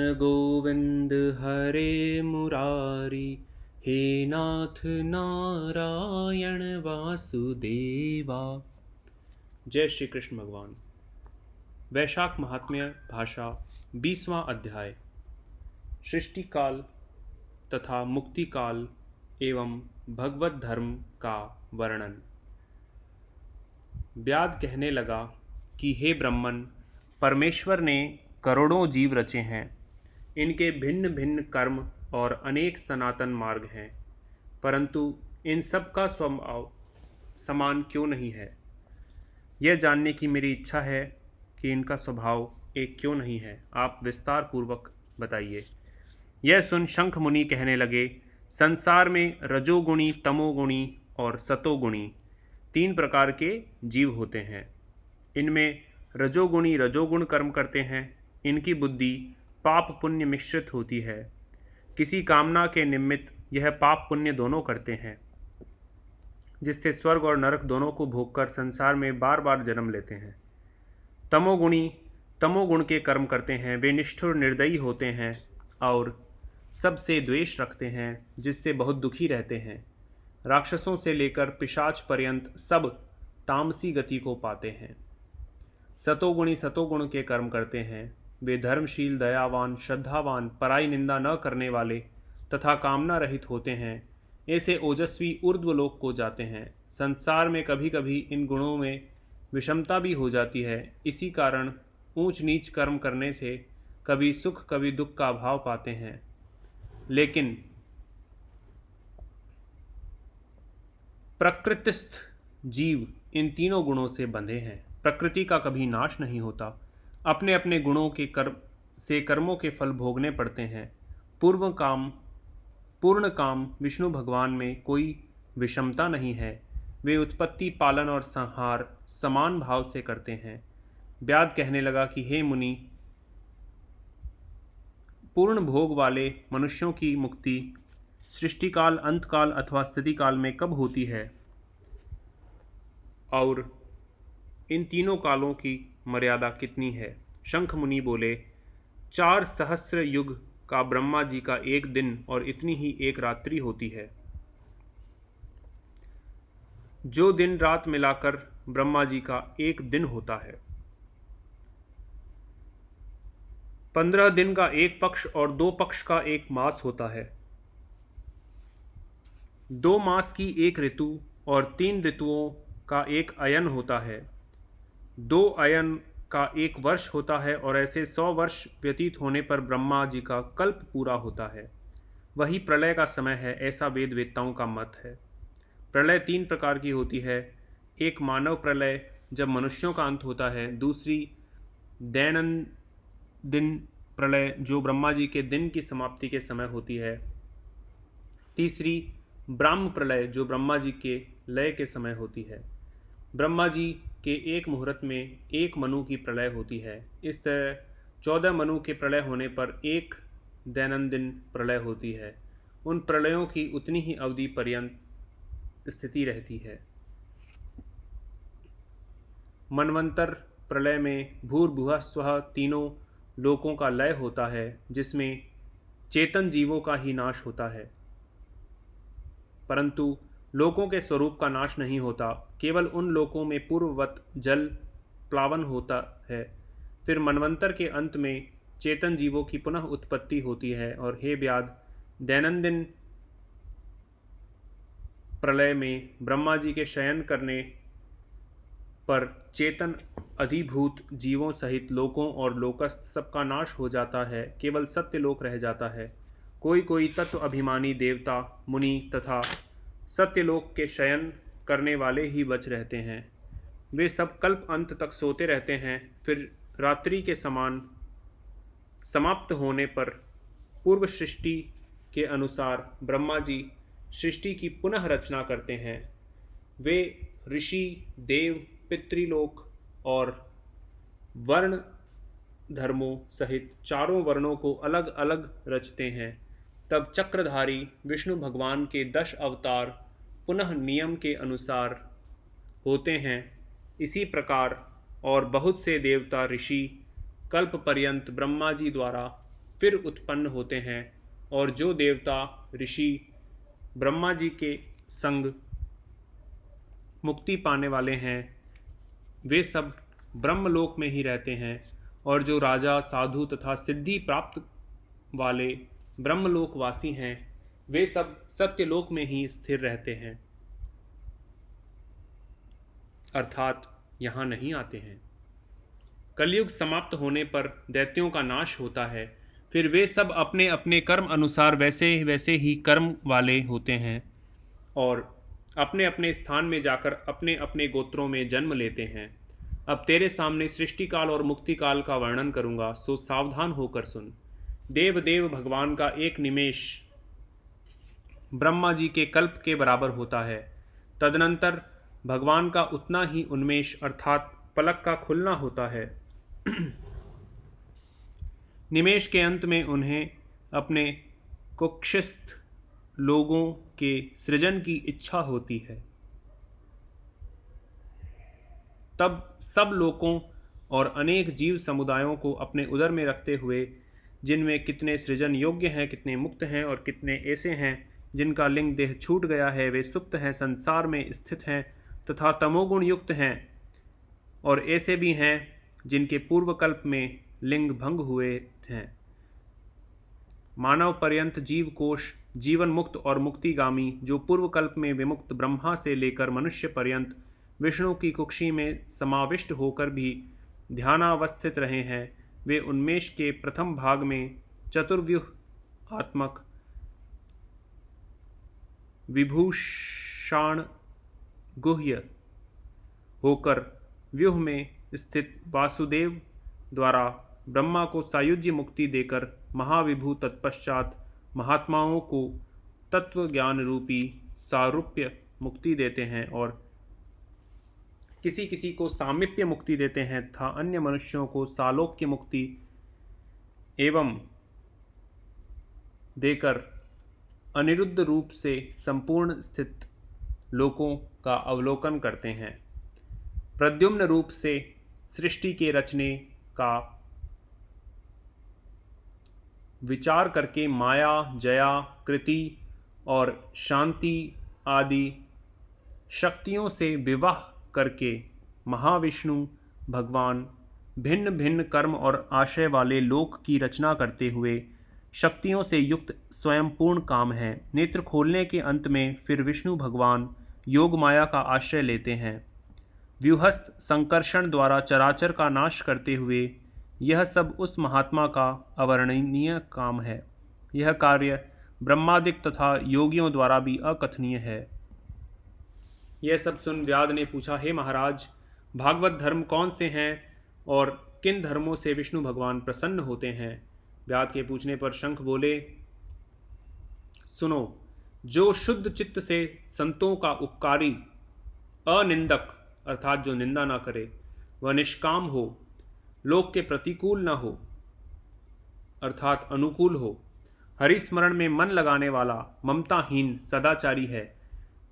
गोविंद हरे मुरारी, हे नाथ नारायण वासुदेवा। जय श्री कृष्ण भगवान। वैशाख महात्म्य भाषा 20वां अध्याय। सृष्टि काल तथा मुक्ति काल एवं भगवत धर्म का वर्णन। व्याद कहने लगा कि हे ब्रह्मन, परमेश्वर ने करोड़ों जीव रचे हैं। इनके भिन्न भिन्न कर्म और अनेक सनातन मार्ग हैं, परंतु इन सब का स्वभाव समान क्यों नहीं है? यह जानने की मेरी इच्छा है कि इनका स्वभाव एक क्यों नहीं है। आप विस्तार पूर्वक बताइए। यह सुन शंख मुनि कहने लगे, संसार में रजोगुणी, तमोगुणी और सतोगुणी 3 प्रकार के जीव होते हैं। इनमें रजोगुणी रजोगुण कर्म करते हैं। इनकी बुद्धि पाप पुण्य मिश्रित होती है। किसी कामना के निमित्त यह पाप पुण्य दोनों करते हैं, जिससे स्वर्ग और नरक दोनों को भोगकर संसार में बार बार जन्म लेते हैं। तमोगुणी तमोगुण के कर्म करते हैं। वे निष्ठुर निर्दयी होते हैं और सबसे द्वेष रखते हैं, जिससे बहुत दुखी रहते हैं। राक्षसों से लेकर पिशाच पर्यंत सब तामसी गति को पाते हैं। सतोगुणी सतोगुण के कर्म करते हैं। वे धर्मशील, दयावान, श्रद्धावान, पराई निंदा न करने वाले तथा कामना रहित होते हैं। ऐसे ओजस्वी ऊर्ध्वलोक को जाते हैं। संसार में कभी कभी इन गुणों में विषमता भी हो जाती है। इसी कारण ऊंच नीच कर्म करने से कभी सुख कभी दुख का भाव पाते हैं। लेकिन प्रकृतिस्थ जीव इन तीनों गुणों से बंधे हैं। प्रकृति का कभी नाश नहीं होता। अपने अपने गुणों के कर्मों के फल भोगने पड़ते हैं। पूर्ण काम विष्णु भगवान में कोई विषमता नहीं है। वे उत्पत्ति, पालन और संहार समान भाव से करते हैं। व्याद कहने लगा कि हे मुनि, पूर्ण भोग वाले मनुष्यों की मुक्ति सृष्टिकाल, अंतकाल अथवा स्थिति काल में कब होती है, और इन तीनों कालों की मर्यादा कितनी है? शंख मुनि बोले, 4 सहस्र युग का ब्रह्मा जी का एक दिन और इतनी ही एक रात्रि होती है। जो दिन रात मिलाकर ब्रह्मा जी का एक दिन होता है। 15 दिन का एक पक्ष और 2 पक्ष का एक मास होता है। 2 मास की एक ऋतु और 3 ऋतुओं का एक अयन होता है। 2 अयन का एक वर्ष होता है, और ऐसे 100 वर्ष व्यतीत होने पर ब्रह्मा जी का कल्प पूरा होता है। वही प्रलय का समय है, ऐसा वेद वेत्ताओं का मत है। प्रलय 3 प्रकार की होती है। एक मानव प्रलय, जब मनुष्यों का अंत होता है। दूसरी दैनंदिन प्रलय, जो ब्रह्मा जी के दिन की समाप्ति के समय होती है। तीसरी ब्राह्म प्रलय, जो ब्रह्मा जी के लय के समय होती है। ब्रह्मा जी के एक मुहूर्त में एक मनु की प्रलय होती है। इस तरह 14 मनु के प्रलय होने पर एक दैनंदिन प्रलय होती है। उन प्रलयों की उतनी ही अवधि पर्यंत स्थिति रहती है। मनवंतर प्रलय में भूर्भुवः स्वः तीनों लोकों का लय होता है, जिसमें चेतन जीवों का ही नाश होता है, परंतु लोकों के स्वरूप का नाश नहीं होता। केवल उन लोकों में पूर्ववत जल प्लावन होता है। फिर मनवंतर के अंत में चेतन जीवों की पुनः उत्पत्ति होती है। और हे व्याद, दैनंदिन प्रलय में ब्रह्मा जी के शयन करने पर चेतन अधिभूत जीवों सहित लोकों और लोकस्थ सबका नाश हो जाता है। केवल सत्य लोक रह जाता है। कोई कोई तत्व अभिमानी देवता, मुनि तथा सत्यलोक के शयन करने वाले ही बच रहते हैं। वे सब कल्प अंत तक सोते रहते हैं। फिर रात्रि के समान समाप्त होने पर पूर्व सृष्टि के अनुसार ब्रह्मा जी सृष्टि की पुनः रचना करते हैं। वे ऋषि, देव, पितृलोक और वर्ण धर्मों सहित 4 वर्णों को अलग अलग रचते हैं। तब चक्रधारी विष्णु भगवान के 10 अवतार पुनः नियम के अनुसार होते हैं। इसी प्रकार और बहुत से देवता, ऋषि कल्प पर्यंत ब्रह्मा जी द्वारा फिर उत्पन्न होते हैं, और जो देवता ऋषि ब्रह्मा जी के संग मुक्ति पाने वाले हैं वे सब ब्रह्मलोक में ही रहते हैं, और जो राजा साधु तथा सिद्धि प्राप्त वाले ब्रह्मलोकवासी हैं वे सब सत्यलोक में ही स्थिर रहते हैं, अर्थात यहाँ नहीं आते हैं। कलयुग समाप्त होने पर दैत्यों का नाश होता है, फिर वे सब अपने अपने कर्म अनुसार वैसे वैसे ही कर्म वाले होते हैं और अपने अपने स्थान में जाकर अपने अपने गोत्रों में जन्म लेते हैं। अब तेरे सामने सृष्टि काल और मुक्ति काल का वर्णन करूंगा, सो सावधान होकर सुन। देव देव भगवान का एक निमेष ब्रह्मा जी के कल्प के बराबर होता है। तदनंतर भगवान का उतना ही उन्मेष अर्थात पलक का खुलना होता है। निमेष के अंत में उन्हें अपने कुक्षिस्थ लोगों के सृजन की इच्छा होती है। तब सब लोगों और अनेक जीव समुदायों को अपने उदर में रखते हुए, जिनमें कितने सृजन योग्य हैं, कितने मुक्त हैं और कितने ऐसे हैं जिनका लिंग देह छूट गया है, वे सुप्त हैं, संसार में स्थित हैं तथा तमोगुण युक्त हैं, और ऐसे भी हैं जिनके पूर्व कल्प में लिंग भंग हुए हैं। मानव पर्यंत जीव कोश जीवन मुक्त और मुक्तिगामी, जो पूर्व कल्प में विमुक्त ब्रह्मा से लेकर मनुष्य पर्यंत विष्णु की कुक्षी में समाविष्ट होकर भी ध्यानावस्थित रहे हैं, वे उन्मेष के प्रथम भाग में चतुर्व्यूह आत्मक विभूषण गुह्य होकर व्यूह में स्थित वासुदेव द्वारा ब्रह्मा को सायुज्य मुक्ति देकर महाविभू तत्पश्चात महात्माओं को तत्व ज्ञान रूपी सारूप्य मुक्ति देते हैं और किसी किसी को सामीप्य मुक्ति देते हैं तथा अन्य मनुष्यों को सालोक्य मुक्ति एवं देकर अनिरुद्ध रूप से संपूर्ण स्थित लोकों का अवलोकन करते हैं। प्रद्युम्न रूप से सृष्टि के रचने का विचार करके माया, जया, कृति और शांति आदि शक्तियों से विवाह करके महाविष्णु भगवान भिन्न भिन्न कर्म और आशय वाले लोक की रचना करते हुए शक्तियों से युक्त स्वयं पूर्ण काम है। नेत्र खोलने के अंत में फिर विष्णु भगवान योग माया का आश्रय लेते हैं। व्यूहस्थ संकर्षण द्वारा चराचर का नाश करते हुए यह सब उस महात्मा का अवर्णनीय काम है। यह कार्य ब्रह्मादिक तथा योगियों द्वारा भी अकथनीय है। यह सब सुन व्याध ने पूछा, हे महाराज, भागवत धर्म कौन से हैं और किन धर्मों से विष्णु भगवान प्रसन्न होते हैं? व्याध के पूछने पर शंख बोले, सुनो, जो शुद्ध चित्त से संतों का उपकारी, अनिंदक अर्थात जो निंदा ना करे, वह निष्काम हो, लोक के प्रतिकूल न हो अर्थात अनुकूल हो, हरिस्मरण में मन लगाने वाला, ममताहीन सदाचारी है,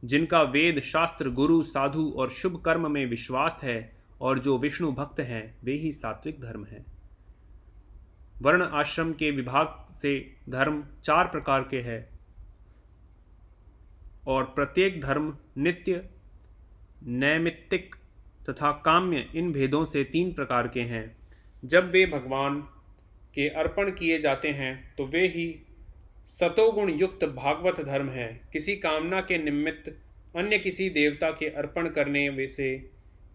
जिनका वेद शास्त्र गुरु साधु और शुभ कर्म में विश्वास है, और जो विष्णु भक्त हैं वे ही सात्विक धर्म है। वर्ण आश्रम के विभाग से धर्म 4 प्रकार के हैं और प्रत्येक धर्म नित्य, नैमित्तिक तथा काम्य इन भेदों से 3 प्रकार के हैं। जब वे भगवान के अर्पण किए जाते हैं तो वे ही सतोगुण युक्त भागवत धर्म है। किसी कामना के निमित्त अन्य किसी देवता के अर्पण करने से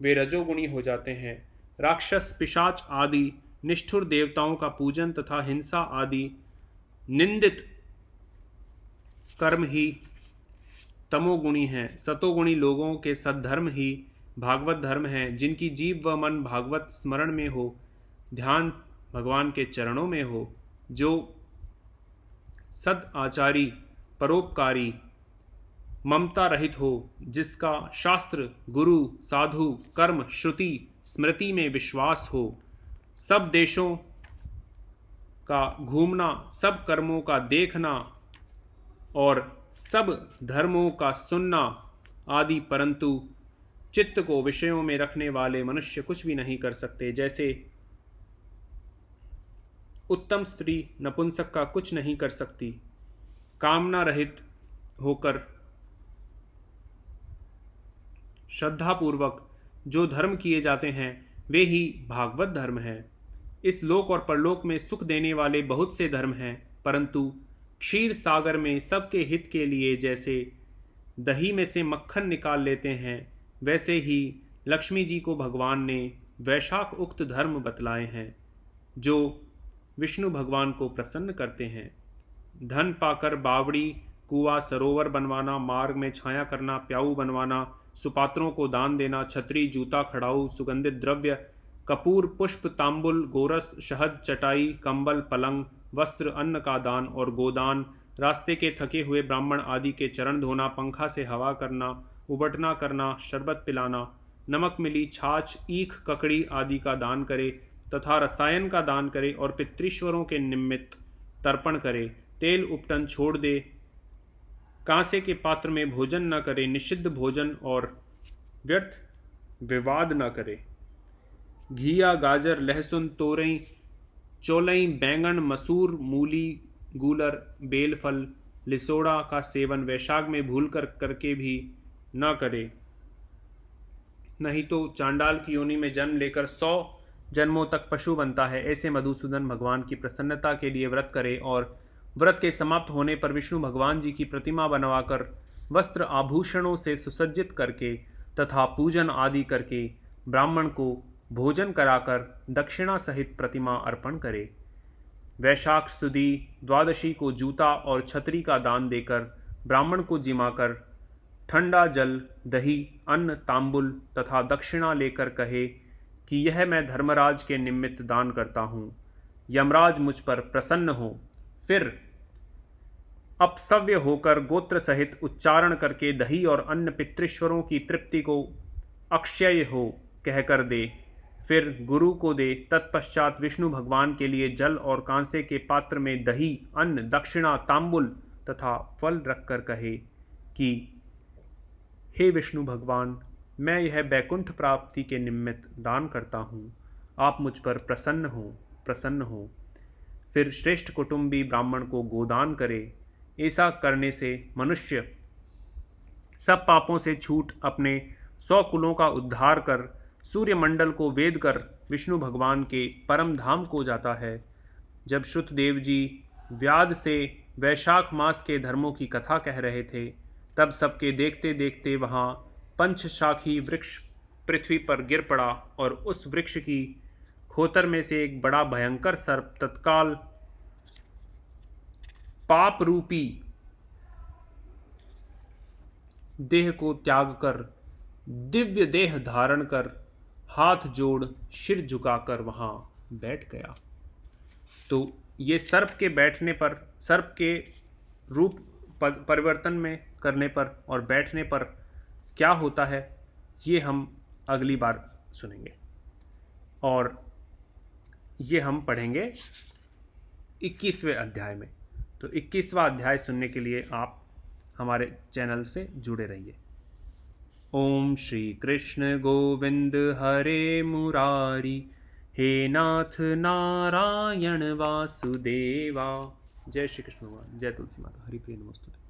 वे रजोगुणी हो जाते हैं। राक्षस, पिशाच आदि निष्ठुर देवताओं का पूजन तथा हिंसा आदि निंदित कर्म ही तमोगुणी हैं। सतोगुणी लोगों के सद्धर्म ही भागवत धर्म है, जिनकी जीव व मन भागवत स्मरण में हो, ध्यान भगवान के चरणों में हो, जो सद आचारी, परोपकारी, ममता रहित हो, जिसका शास्त्र, गुरु, साधु, कर्म, श्रुति, स्मृति में विश्वास हो, सब देशों का घूमना, सब कर्मों का देखना और सब धर्मों का सुनना आदि, परंतु चित्त को विषयों में रखने वाले मनुष्य कुछ भी नहीं कर सकते। जैसे उत्तम स्त्री नपुंसक का कुछ नहीं कर सकती। कामना रहित होकर श्रद्धापूर्वक जो धर्म किए जाते हैं वे ही भागवत धर्म हैं। इस लोक और परलोक में सुख देने वाले बहुत से धर्म हैं, परंतु क्षीर सागर में सबके हित के लिए जैसे दही में से मक्खन निकाल लेते हैं, वैसे ही लक्ष्मी जी को भगवान ने वैशाख उक्त धर्म बतलाए हैं जो विष्णु भगवान को प्रसन्न करते हैं। धन पाकर बावड़ी, कुआं, सरोवर बनवाना, मार्ग में छाया करना, प्याऊ बनवाना, सुपात्रों को दान देना, छतरी, जूता, खड़ाऊ, सुगंधित द्रव्य, कपूर, पुष्प, तांबुल, गोरस, शहद, चटाई, कंबल, पलंग, वस्त्र, अन्न का दान और गोदान, रास्ते के थके हुए ब्राह्मण आदि के चरण धोना, पंखा से हवा करना, उबटना करना, शरबत पिलाना, नमक मिली, छाछ, ईख, ककड़ी आदि का दान करे तथा रसायन का दान करे और पितृश्वरों के निमित्त तर्पण करे, तेल उपटन छोड़ दे, कांसे के पात्र में भोजन न करे, निषिद्ध भोजन और व्यर्थ विवाद न करे, घिया, गाजर, लहसुन, तोरई, चौलई, बैंगन, मसूर, मूली, गूलर, बेलफल, लिसोड़ा का सेवन वैशाख में भूल कर करके भी न करे, नहीं तो चांडाल की योनि में जन्म लेकर 100 जन्मों तक पशु बनता है। ऐसे मधुसूदन भगवान की प्रसन्नता के लिए व्रत करे और व्रत के समाप्त होने पर विष्णु भगवान जी की प्रतिमा बनवाकर वस्त्र आभूषणों से सुसज्जित करके तथा पूजन आदि करके ब्राह्मण को भोजन कराकर दक्षिणा सहित प्रतिमा अर्पण करे। वैशाख सुदी द्वादशी को जूता और छतरी का दान देकर ब्राह्मण को जिमाकर ठंडा जल, दही, अन्न, तांबुल तथा दक्षिणा लेकर कहे कि यह मैं धर्मराज के निमित्त दान करता हूँ, यमराज मुझ पर प्रसन्न हो। फिर अपसव्य होकर गोत्र सहित उच्चारण करके दही और अन्न पितृश्वरों की तृप्ति को अक्षय हो कहकर दे, फिर गुरु को दे। तत्पश्चात विष्णु भगवान के लिए जल और कांसे के पात्र में दही, अन्न, दक्षिणा, तांबुल तथा फल रखकर कहे कि हे विष्णु भगवान, मैं यह बैकुंठ प्राप्ति के निमित्त दान करता हूँ, आप मुझ पर प्रसन्न हो। फिर श्रेष्ठ कुटुंबी ब्राह्मण को गोदान करे। ऐसा करने से मनुष्य सब पापों से छूट अपने 100 कुलों का उद्धार कर सूर्यमंडल को वेद कर विष्णु भगवान के परम धाम को जाता है। जब श्रुतदेव जी व्याध से वैशाख मास के धर्मों की कथा कह रहे थे, तब सबके देखते देखते वहाँ पंचशाखी वृक्ष पृथ्वी पर गिर पड़ा और उस वृक्ष की खोतर में से एक बड़ा भयंकर सर्प तत्काल पाप रूपी देह को त्याग कर दिव्य देह धारण कर हाथ जोड़ सिर झुकाकर वहां बैठ गया। तो ये सर्प के बैठने पर, सर्प के रूप परिवर्तन में करने पर और बैठने पर क्या होता है, ये हम अगली बार सुनेंगे और ये हम पढ़ेंगे 21वें अध्याय में। तो 21वां अध्याय सुनने के लिए आप हमारे चैनल से जुड़े रहिए। ओम श्री कृष्ण गोविंद हरे मुरारी, हे नाथ नारायण वासुदेवा। जय श्री कृष्ण भगवान, जय तुलसी माता, हरि प्रिय नमस्तुते।